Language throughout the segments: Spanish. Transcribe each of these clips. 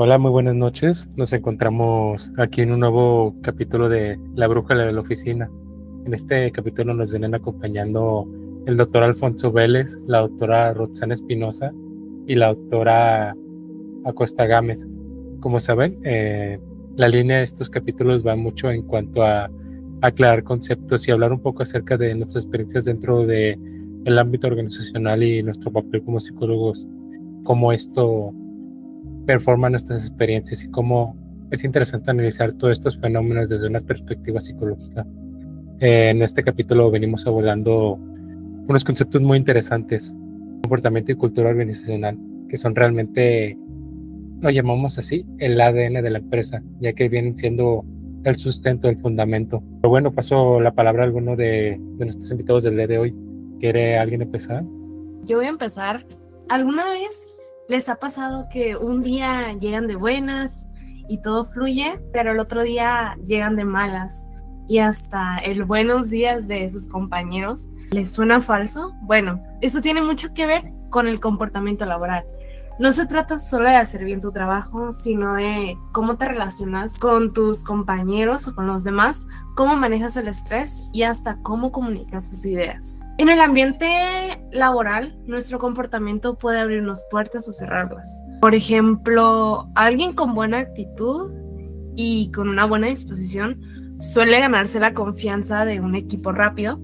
Hola, muy buenas noches. Nos encontramos aquí en un nuevo capítulo de La Brújula de la Oficina. En este capítulo nos vienen acompañando el doctor Alfonso Vélez, la doctora Roxana Espinosa y la doctora Acosta Gámez. Como saben, la línea de estos capítulos va mucho en cuanto a aclarar conceptos y hablar un poco acerca de nuestras experiencias dentro del ámbito organizacional y nuestro papel como psicólogos, cómo esto performa nuestras experiencias y cómo es interesante analizar todos estos fenómenos desde una perspectiva psicológica. En este capítulo venimos abordando unos conceptos muy interesantes, comportamiento y cultura organizacional, que son realmente, lo llamamos así, el ADN de la empresa, ya que vienen siendo el sustento, el fundamento. Pero bueno, paso la palabra a alguno de nuestros invitados del día de hoy. ¿Quiere alguien empezar? Yo voy a empezar. ¿Alguna vez les ha pasado que un día llegan de buenas y todo fluye, pero el otro día llegan de malas y hasta el buenos días de sus compañeros les suena falso? Bueno, eso tiene mucho que ver con el comportamiento laboral. No se trata solo de hacer bien tu trabajo, sino de cómo te relacionas con tus compañeros o con los demás, cómo manejas el estrés y hasta cómo comunicas tus ideas. En el ambiente laboral, nuestro comportamiento puede abrirnos puertas o cerrarlas. Por ejemplo, alguien con buena actitud y con una buena disposición suele ganarse la confianza de un equipo rápido,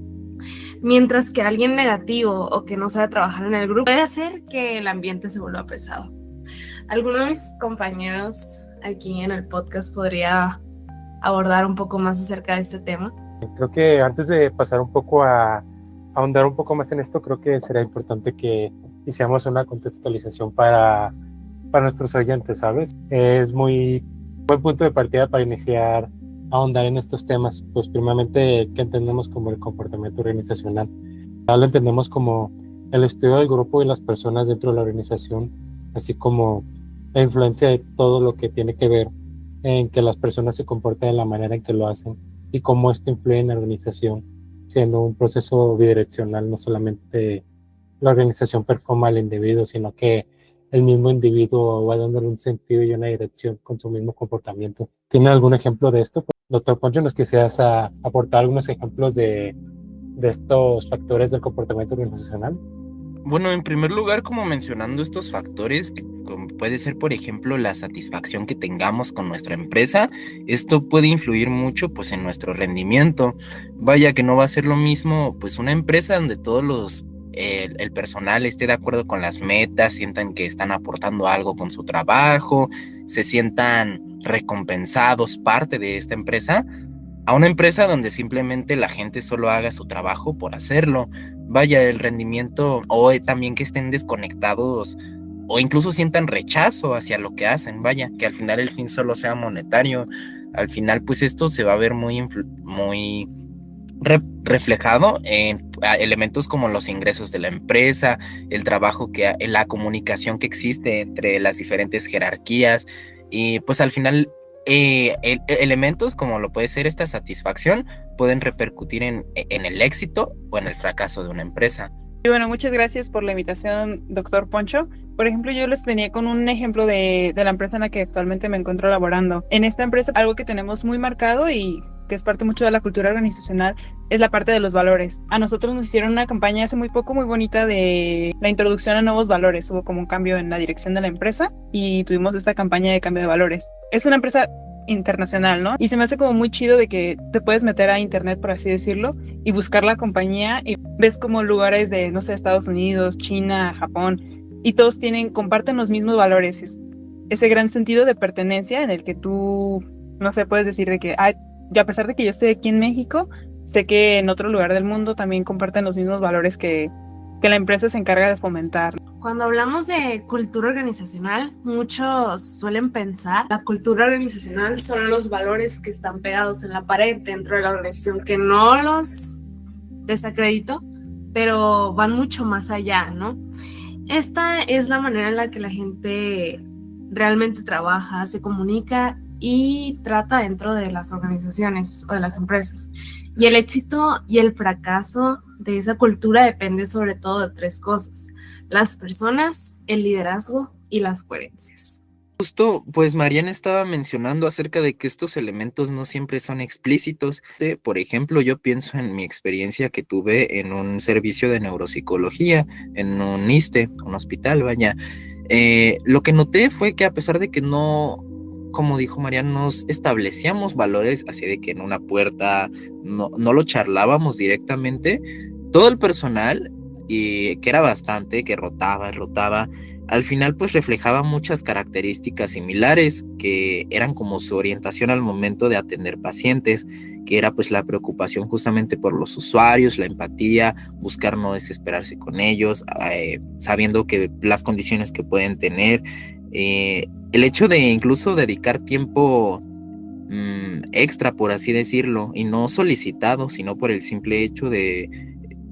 mientras que alguien negativo o que no sabe trabajar en el grupo puede hacer que el ambiente se vuelva pesado. ¿Alguno de mis compañeros aquí en el podcast podría abordar un poco más acerca de este tema? Creo que antes de pasar un poco a ahondar un poco más en esto, creo que sería importante que hiciéramos una contextualización para nuestros oyentes, ¿sabes? Es muy buen punto de partida para iniciar a ahondar en estos temas. Pues primeramente, ¿qué entendemos como el comportamiento organizacional? Lo entendemos como el estudio del grupo y las personas dentro de la organización, así como la influencia de todo lo que tiene que ver en que las personas se comporten de la manera en que lo hacen y cómo esto influye en la organización, siendo un proceso bidireccional, no solamente la organización performa al individuo, sino que el mismo individuo va dándole un sentido y una dirección con su mismo comportamiento. ¿Tiene algún ejemplo de esto? Doctor Poncho, ¿nos quisieras aportar algunos ejemplos de estos factores del comportamiento organizacional? Bueno, en primer lugar, como mencionando estos factores, como puede ser, por ejemplo, la satisfacción que tengamos con nuestra empresa, esto puede influir mucho, pues, en nuestro rendimiento. Vaya que no va a ser lo mismo, pues, una empresa donde el personal esté de acuerdo con las metas, sientan que están aportando algo con su trabajo, se sientan recompensados, parte de esta empresa, a una empresa donde simplemente la gente solo haga su trabajo por hacerlo. Vaya, el rendimiento o también que estén desconectados o incluso sientan rechazo hacia lo que hacen. Vaya, que al final el fin solo sea monetario. Al final, pues esto se va a ver muy reflejado en elementos como los ingresos de la empresa, el trabajo la comunicación que existe entre las diferentes jerarquías y pues al final elementos como lo puede ser esta satisfacción pueden repercutir en el éxito o en el fracaso de una empresa. Y bueno, muchas gracias por la invitación, doctor Poncho. Por ejemplo, yo les venía con un ejemplo de la empresa en la que actualmente me encuentro laborando. En esta empresa, algo que tenemos muy marcado y que es parte mucho de la cultura organizacional, es la parte de los valores. A nosotros nos hicieron una campaña hace muy poco muy bonita de la introducción a nuevos valores. Hubo como un cambio en la dirección de la empresa y tuvimos esta campaña de cambio de valores. Es una empresa internacional, ¿no? Y se me hace como muy chido de que te puedes meter a internet, por así decirlo, y buscar la compañía y ves como lugares de, no sé, Estados Unidos, China, Japón, y todos comparten los mismos valores. Ese gran sentido de pertenencia en el que tú, no sé, puedes decir de que, ya a pesar de que yo estoy aquí en México, sé que en otro lugar del mundo también comparten los mismos valores que la empresa se encarga de fomentar. Cuando hablamos de cultura organizacional, muchos suelen pensar la cultura organizacional son los valores que están pegados en la pared dentro de la organización, que no los desacredito, pero van mucho más allá, ¿no? Esta es la manera en la que la gente realmente trabaja, se comunica y trata dentro de las organizaciones o de las empresas. Y el éxito y el fracaso de esa cultura depende sobre todo de tres cosas: las personas, el liderazgo y las coherencias. Justo, pues Mariana estaba mencionando acerca de que estos elementos no siempre son explícitos. Por ejemplo, yo pienso en mi experiencia que tuve en un servicio de neuropsicología, en un ISSSTE, un hospital, vaya. Lo que noté fue que a pesar de que no, como dijo Mariana, nos establecíamos valores así de que en una puerta no lo charlábamos directamente, todo el personal, y que era bastante, que rotaba, al final pues reflejaba muchas características similares que eran como su orientación al momento de atender pacientes, que era pues la preocupación justamente por los usuarios, la empatía, buscar no desesperarse con ellos, sabiendo que las condiciones que pueden tener, el hecho de incluso dedicar tiempo extra, por así decirlo, y no solicitado, sino por el simple hecho de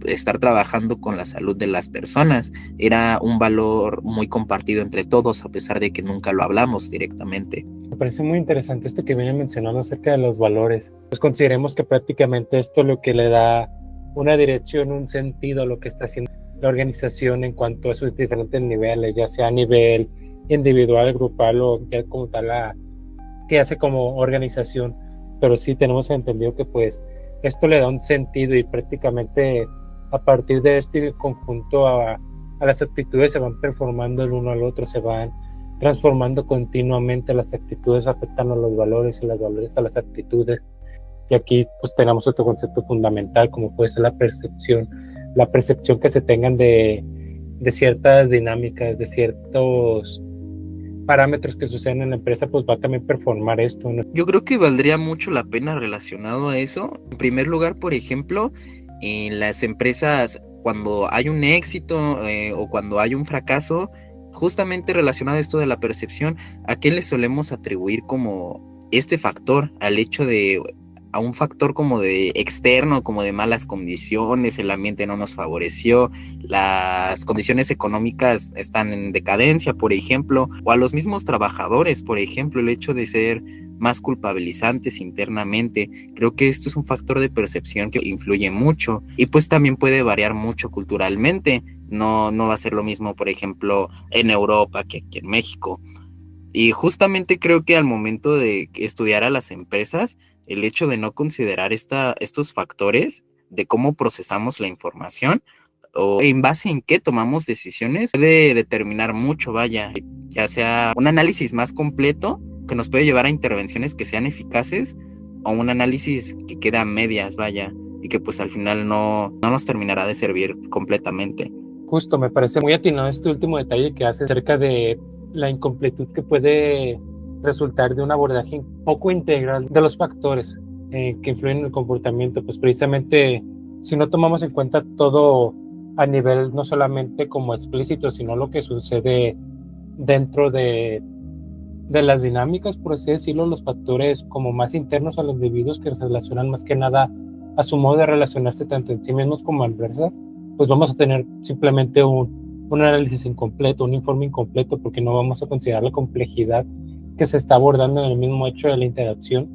estar trabajando con la salud de las personas. Era un valor muy compartido entre todos, a pesar de que nunca lo hablamos directamente. Me parece muy interesante esto que viene mencionando acerca de los valores. Pues consideremos que prácticamente esto es lo que le da una dirección, un sentido a lo que está haciendo la organización en cuanto a sus diferentes niveles, ya sea a nivel individual, grupal o ya como tal que hace como organización. Pero sí tenemos entendido que pues esto le da un sentido y prácticamente a partir de este conjunto a las actitudes se van transformando el uno al otro, se van transformando continuamente, las actitudes afectan a los valores y los valores a las actitudes. Y aquí pues tenemos otro concepto fundamental como puede ser la percepción que se tengan de ciertas dinámicas, de ciertos parámetros que suceden en la empresa, pues va a también performar esto, ¿no? Yo creo que valdría mucho la pena relacionado a eso. En primer lugar, por ejemplo, en las empresas, cuando hay un éxito o cuando hay un fracaso, justamente relacionado a esto de la percepción, ¿a qué le solemos atribuir como este factor? Al hecho de a un factor como de externo, como de malas condiciones, el ambiente no nos favoreció, las condiciones económicas están en decadencia, por ejemplo, o a los mismos trabajadores, por ejemplo, el hecho de ser más culpabilizantes internamente. Creo que esto es un factor de percepción que influye mucho y pues también puede variar mucho culturalmente. No va a ser lo mismo, por ejemplo, en Europa que aquí en México. Y justamente creo que al momento de estudiar a las empresas, el hecho de no considerar estos factores de cómo procesamos la información o en base en qué tomamos decisiones puede determinar mucho, vaya, ya sea un análisis más completo que nos puede llevar a intervenciones que sean eficaces o un análisis que queda a medias, vaya, y que pues al final no nos terminará de servir completamente. Justo, me parece muy atinado este último detalle que hace acerca de la incompletud que puede resultar de un abordaje poco integral de los factores que influyen en el comportamiento. Pues precisamente si no tomamos en cuenta todo a nivel no solamente como explícito, sino lo que sucede dentro de las dinámicas, por así decirlo, los factores como más internos a los individuos que se relacionan más que nada a su modo de relacionarse tanto en sí mismos como en versa, pues vamos a tener simplemente un análisis incompleto, un informe incompleto, porque no vamos a considerar la complejidad que se está abordando en el mismo hecho de la interacción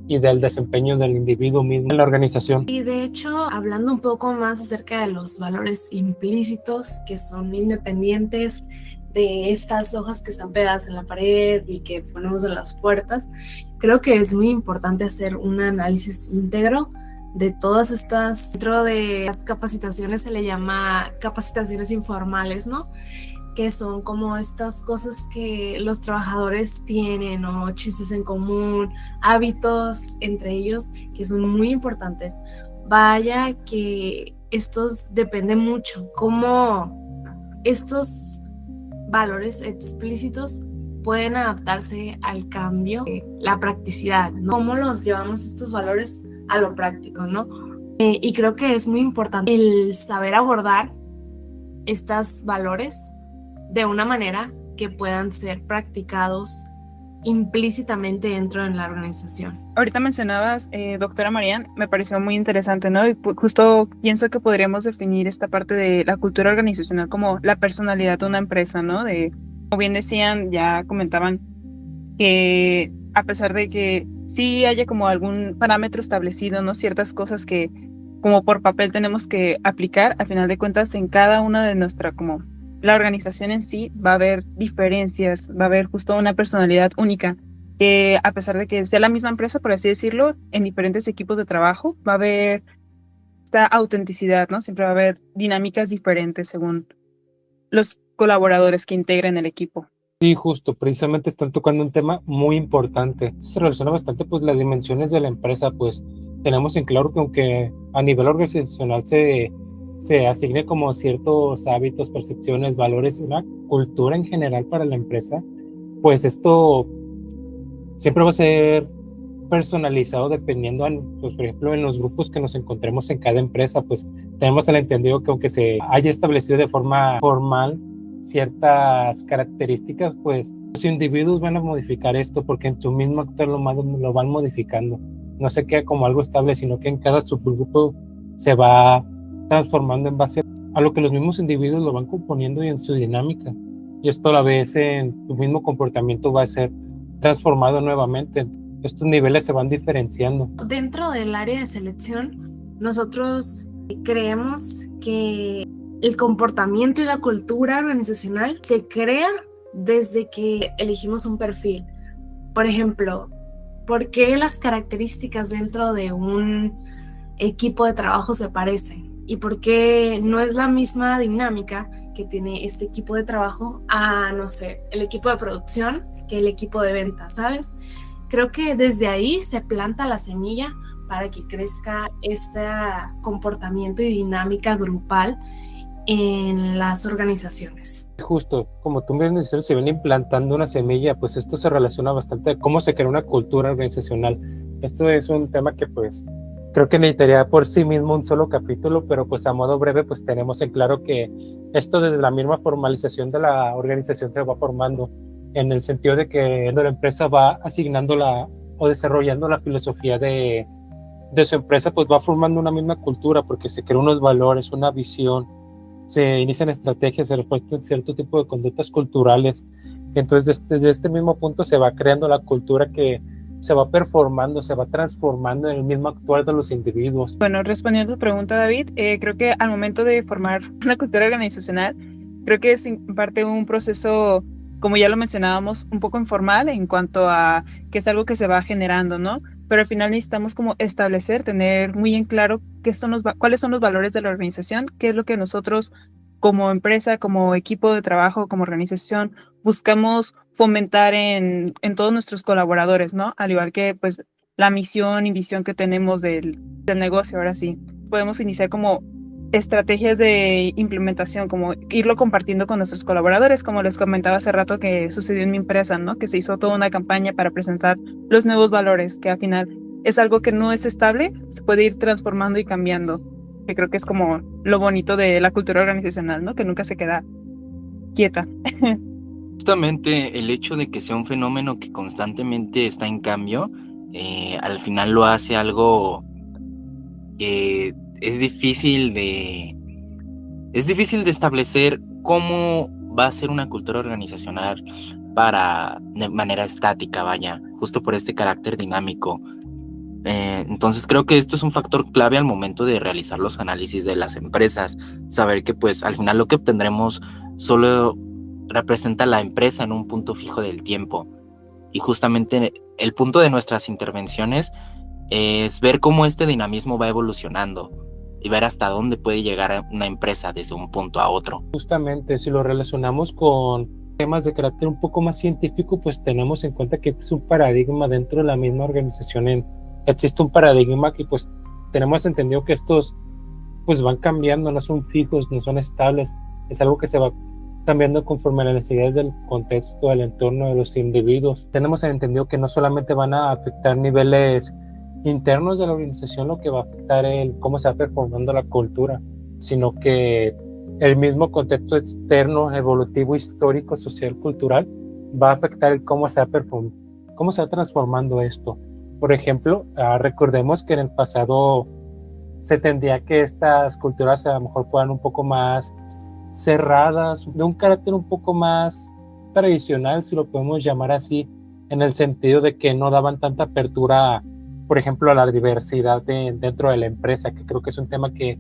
y del desempeño del individuo mismo en la organización. Y de hecho, hablando un poco más acerca de los valores implícitos que son independientes de estas hojas que están pegadas en la pared y que ponemos en las puertas, creo que es muy importante hacer un análisis íntegro de todas estas. Dentro de las capacitaciones se le llama capacitaciones informales, ¿no? Que son como estas cosas que los trabajadores tienen, o chistes en común, hábitos entre ellos que son muy importantes. Vaya que estos dependen mucho, cómo estos valores explícitos pueden adaptarse al cambio, la practicidad, ¿no? Cómo los llevamos estos valores a lo práctico, ¿no? Y creo que es muy importante el saber abordar estos valores de una manera que puedan ser practicados implícitamente dentro de la organización. Ahorita mencionabas, doctora Marian, me pareció muy interesante, ¿no? Y justo pienso que podríamos definir esta parte de la cultura organizacional como la personalidad de una empresa, ¿no? Como bien decían, ya comentaban que a pesar de que sí haya como algún parámetro establecido, ¿no? Ciertas cosas que como por papel tenemos que aplicar, al final de cuentas en cada una de nuestra como la organización en sí va a haber diferencias, va a haber justo una personalidad única, que a pesar de que sea la misma empresa, por así decirlo, en diferentes equipos de trabajo, va a haber esta autenticidad, ¿no? Siempre va a haber dinámicas diferentes según los colaboradores que integren el equipo. Sí, justo, precisamente están tocando un tema muy importante. Se relaciona bastante, pues, las dimensiones de la empresa, pues, tenemos en claro que aunque a nivel organizacional se asigne como ciertos hábitos, percepciones, valores, una cultura en general para la empresa, pues esto siempre va a ser personalizado dependiendo, pues, por ejemplo, en los grupos que nos encontremos en cada empresa, pues tenemos el entendido que aunque se haya establecido de forma formal ciertas características, pues los individuos van a modificar esto porque en su mismo actor lo van modificando. No se queda como algo estable, sino que en cada subgrupo se va transformando en base a lo que los mismos individuos lo van componiendo y en su dinámica. Y esto a la vez en tu mismo comportamiento va a ser transformado nuevamente. Estos niveles se van diferenciando. Dentro del área de selección, nosotros creemos que el comportamiento y la cultura organizacional se crea desde que elegimos un perfil. Por ejemplo, ¿por qué las características dentro de un equipo de trabajo se parecen? ¿Y por qué no es la misma dinámica que tiene este equipo de trabajo a, no sé, el equipo de producción que el equipo de ventas, ¿sabes? Creo que desde ahí se planta la semilla para que crezca este comportamiento y dinámica grupal en las organizaciones. Justo, como tú me dices, se viene implantando una semilla, pues esto se relaciona bastante a cómo se crea una cultura organizacional. Esto es un tema que pues creo que necesitaría por sí mismo un solo capítulo, pero pues a modo breve pues tenemos en claro que esto desde la misma formalización de la organización se va formando, en el sentido de que la empresa va asignando o desarrollando la filosofía de su empresa, pues va formando una misma cultura porque se crean unos valores, una visión, se inician estrategias, se reflejan cierto tipo de conductas culturales. Entonces desde este mismo punto se va creando la cultura que se va performando, se va transformando en el mismo actuar de los individuos. Bueno, respondiendo a tu pregunta, David, creo que al momento de formar una cultura organizacional, creo que es en parte un proceso, como ya lo mencionábamos, un poco informal en cuanto a que es algo que se va generando, ¿no? Pero al final necesitamos como establecer, tener muy en claro cuáles son los valores de la organización, qué es lo que nosotros como empresa, como equipo de trabajo, como organización, buscamos fomentar en todos nuestros colaboradores, ¿no? Al igual que pues la misión y visión que tenemos del negocio. Ahora sí, podemos iniciar como estrategias de implementación, como irlo compartiendo con nuestros colaboradores, como les comentaba hace rato que sucedió en mi empresa, ¿no? Que se hizo toda una campaña para presentar los nuevos valores, que al final es algo que no es estable, se puede ir transformando y cambiando, que creo que es como lo bonito de la cultura organizacional, ¿no? Que nunca se queda quieta. Justamente el hecho de que sea un fenómeno que constantemente está en cambio, al final lo hace algo que es difícil de establecer cómo va a ser una cultura organizacional de manera estática, vaya, justo por este carácter dinámico. Entonces creo que esto es un factor clave al momento de realizar los análisis de las empresas, saber que pues al final lo que obtendremos solo representa la empresa en un punto fijo del tiempo, y justamente el punto de nuestras intervenciones es ver cómo este dinamismo va evolucionando y ver hasta dónde puede llegar una empresa desde un punto a otro. Justamente, si lo relacionamos con temas de carácter un poco más científico, pues tenemos en cuenta que este es un paradigma dentro de la misma organización. Existe un paradigma que pues tenemos entendido que estos pues van cambiando, no son fijos, no son estables, es algo que se va cambiando conforme a las necesidades del contexto, del entorno de los individuos. Tenemos entendido que no solamente van a afectar niveles internos de la organización lo que va a afectar cómo se va performando la cultura, sino que el mismo contexto externo, evolutivo, histórico, social, cultural, va a afectar cómo se va transformando esto. Por ejemplo, recordemos que en el pasado se tendría que estas culturas a lo mejor fueran un poco más cerradas, de un carácter un poco más tradicional, si lo podemos llamar así, en el sentido de que no daban tanta apertura, por ejemplo, a la diversidad dentro de la empresa, que creo que es un tema que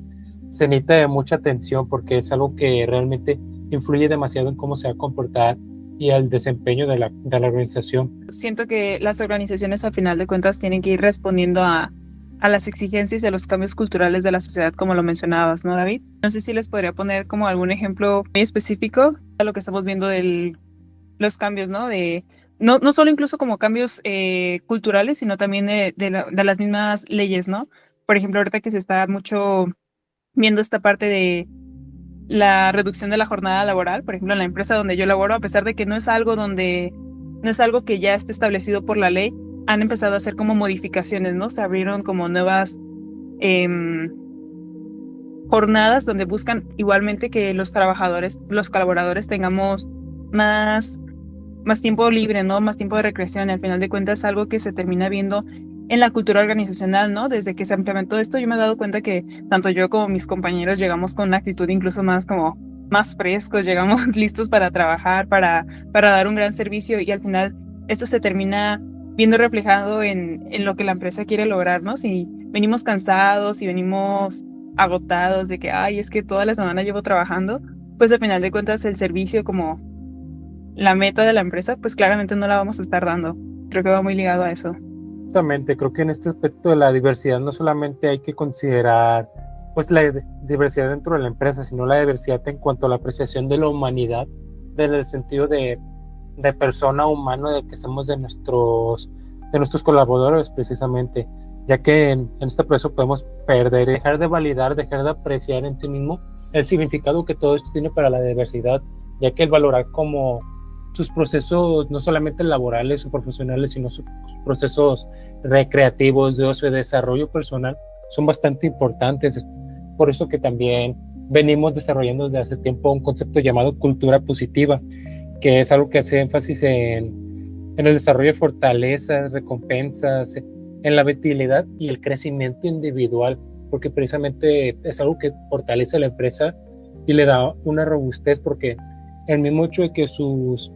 se necesita de mucha atención porque es algo que realmente influye demasiado en cómo se va a comportar y el desempeño de la organización. Siento que las organizaciones al final de cuentas tienen que ir respondiendo a las exigencias y a los cambios culturales de la sociedad, como lo mencionabas, ¿no, David? No sé si les podría poner como algún ejemplo muy específico a lo que estamos viendo de los cambios, ¿no? No solo incluso como cambios culturales, sino también de las mismas leyes, ¿no? Por ejemplo, ahorita que se está mucho viendo esta parte de la reducción de la jornada laboral, por ejemplo, en la empresa donde yo laboro, a pesar de que no es algo que ya esté establecido por la ley, han empezado a hacer como modificaciones, ¿no? Se abrieron como nuevas jornadas donde buscan igualmente que los trabajadores, los colaboradores tengamos más tiempo libre, ¿no? Más tiempo de recreación. Y al final de cuentas es algo que se termina viendo en la cultura organizacional, ¿no? Desde que se implementó esto, yo me he dado cuenta que tanto yo como mis compañeros llegamos con una actitud incluso más frescos, llegamos listos para trabajar, para dar un gran servicio, y al final esto se termina viendo reflejado en lo que la empresa quiere lograr, ¿no? Si venimos cansados, si venimos agotados de que, ay, es que toda la semana llevo trabajando, pues al final de cuentas el servicio como la meta de la empresa, pues claramente no la vamos a estar dando. Creo que va muy ligado a eso. Justamente, creo que en este aspecto de la diversidad no solamente hay que considerar pues la diversidad dentro de la empresa, sino la diversidad en cuanto a la apreciación de la humanidad, en el sentido de persona humana, de que somos de nuestros colaboradores precisamente, ya que en este proceso podemos dejar de validar, dejar de apreciar en sí mismo el significado que todo esto tiene para la diversidad, ya que el valorar como sus procesos no solamente laborales o profesionales, sino sus procesos recreativos, de ocio y de desarrollo personal son bastante importantes. Por eso que también venimos desarrollando desde hace tiempo un concepto llamado cultura positiva, que es algo que hace énfasis en el desarrollo de fortalezas, recompensas, en la vitalidad y el crecimiento individual, porque precisamente es algo que fortalece a la empresa y le da una robustez, porque el mismo hecho de que sus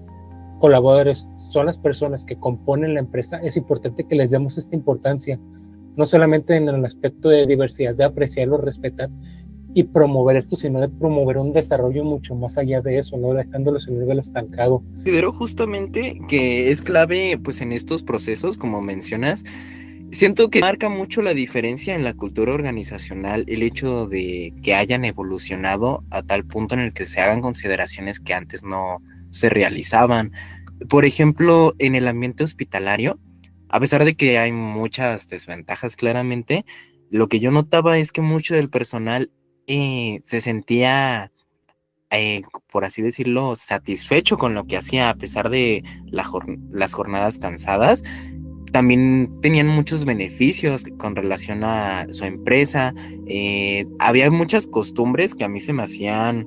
colaboradores son las personas que componen la empresa, es importante que les demos esta importancia, no solamente en el aspecto de diversidad, de apreciarlo, respetar y promover esto, sino de promover un desarrollo mucho más allá de eso, no dejándolos en un nivel estancado. Considero justamente que es clave pues en estos procesos, como mencionas. Siento que marca mucho la diferencia en la cultura organizacional el hecho de que hayan evolucionado a tal punto en el que se hagan consideraciones que antes no se realizaban. Por ejemplo, en el ambiente hospitalario, a pesar de que hay muchas desventajas claramente, lo que yo notaba es que mucho del personal se sentía, por así decirlo, satisfecho con lo que hacía, a pesar de las jornadas cansadas. También tenían muchos beneficios con relación a su empresa. Había muchas costumbres que a mí se me hacían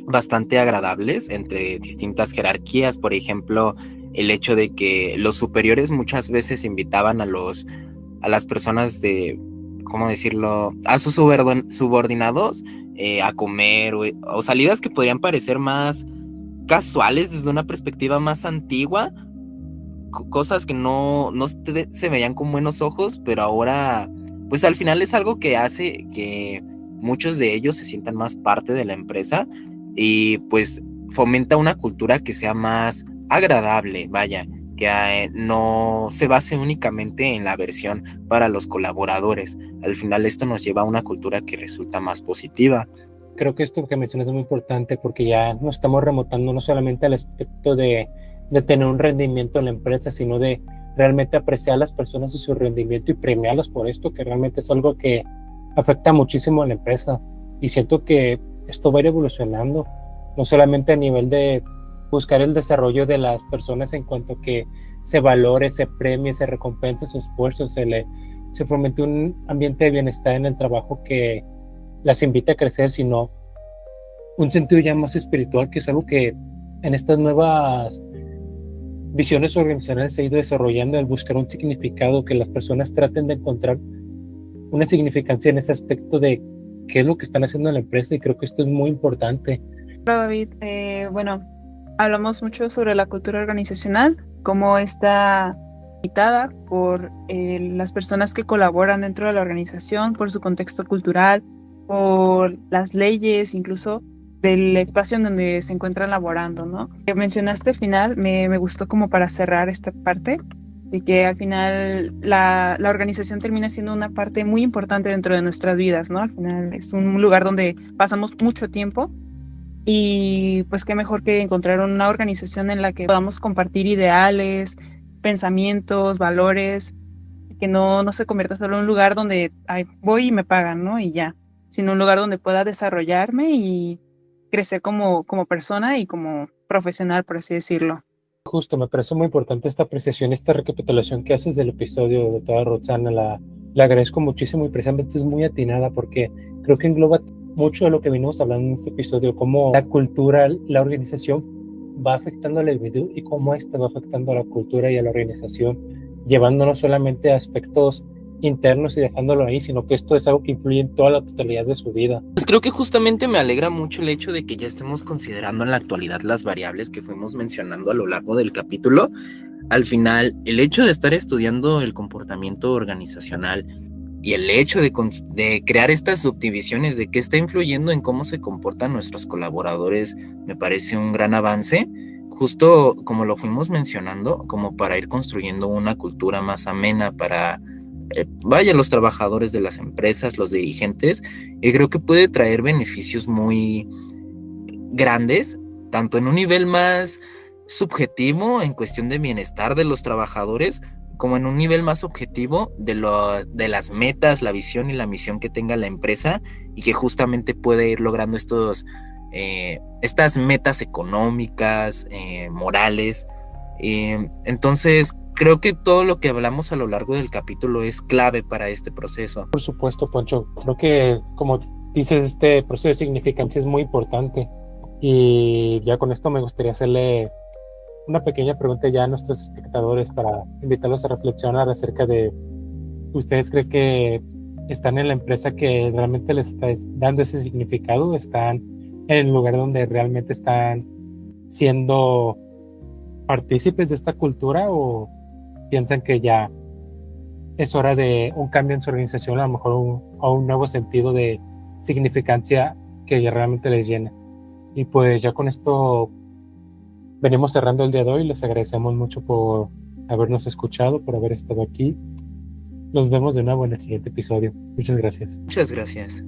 bastante agradables entre distintas jerarquías. Por ejemplo, el hecho de que los superiores muchas veces invitaban a las personas de, ¿cómo decirlo?, a sus subordinados a comer o salidas que podrían parecer más casuales desde una perspectiva más antigua, cosas que no se veían con buenos ojos, pero ahora pues al final es algo que hace que muchos de ellos se sientan más parte de la empresa y pues fomenta una cultura que sea más agradable, vaya, que no se base únicamente en la aversión para los colaboradores. Al final esto nos lleva a una cultura que resulta más positiva. Creo que esto que mencionas es muy importante, porque ya nos estamos remontando no solamente al aspecto de tener un rendimiento en la empresa, sino de realmente apreciar a las personas y su rendimiento y premiarlas por esto, que realmente es algo que afecta muchísimo a la empresa. Y siento que esto va a ir evolucionando, no solamente a nivel de buscar el desarrollo de las personas en cuanto que se valore, se premie, se recompense su esfuerzo, se fomente un ambiente de bienestar en el trabajo que las invita a crecer, sino un sentido ya más espiritual, que es algo que en estas nuevas visiones organizacionales se ha ido desarrollando, el buscar un significado, que las personas traten de encontrar una significancia en ese aspecto de qué es lo que están haciendo en la empresa, y creo que esto es muy importante. Hola David, bueno, hablamos mucho sobre la cultura organizacional, cómo está limitada por las personas que colaboran dentro de la organización, por su contexto cultural, por las leyes, incluso del espacio en donde se encuentran laborando, ¿no? Que mencionaste al final, me gustó como para cerrar esta parte, de que al final la organización termina siendo una parte muy importante dentro de nuestras vidas, ¿no? Al final es un lugar donde pasamos mucho tiempo y pues qué mejor que encontrar una organización en la que podamos compartir ideales, pensamientos, valores, que no se convierta solo en un lugar donde ay, voy y me pagan, ¿no? Y ya, sino un lugar donde pueda desarrollarme y crecer como persona y como profesional, por así decirlo. Justo, me parece muy importante esta apreciación, esta recapitulación que haces del episodio, doctora Roxana. La agradezco muchísimo y precisamente es muy atinada porque creo que engloba mucho de lo que venimos hablando en este episodio, cómo la cultura, la organización va afectando al individuo y cómo esta va afectando a la cultura y a la organización, llevando no solamente a aspectos internos y dejándolo ahí, sino que esto es algo que influye en toda la totalidad de su vida. Pues creo que justamente me alegra mucho el hecho de que ya estemos considerando en la actualidad las variables que fuimos mencionando a lo largo del capítulo. Al final, el hecho de estar estudiando el comportamiento organizacional y el hecho de crear estas subdivisiones de qué está influyendo en cómo se comportan nuestros colaboradores me parece un gran avance, justo como lo fuimos mencionando, como para ir construyendo una cultura más amena para los trabajadores de las empresas, los dirigentes, y creo que puede traer beneficios muy grandes, tanto en un nivel más subjetivo en cuestión de bienestar de los trabajadores, como en un nivel más objetivo de las metas, la visión y la misión que tenga la empresa y que justamente puede ir logrando estas metas económicas, morales. Entonces, creo que todo lo que hablamos a lo largo del capítulo es clave para este proceso. Por supuesto, Poncho. Creo que, como dices, este proceso de significancia es muy importante. Y ya con esto me gustaría hacerle una pequeña pregunta ya a nuestros espectadores para invitarlos a reflexionar acerca de, ¿ustedes creen que están en la empresa que realmente les está dando ese significado? ¿Están en el lugar donde realmente están siendo partícipes de esta cultura o piensan que ya es hora de un cambio en su organización, a lo mejor un nuevo sentido de significancia que realmente les llene? Y pues ya con esto venimos cerrando el día de hoy. Les agradecemos mucho por habernos escuchado, por haber estado aquí. Nos vemos de nuevo en el siguiente episodio. Muchas gracias. Muchas gracias.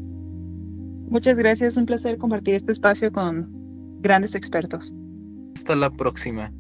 Muchas gracias, un placer compartir este espacio con grandes expertos. Hasta la próxima.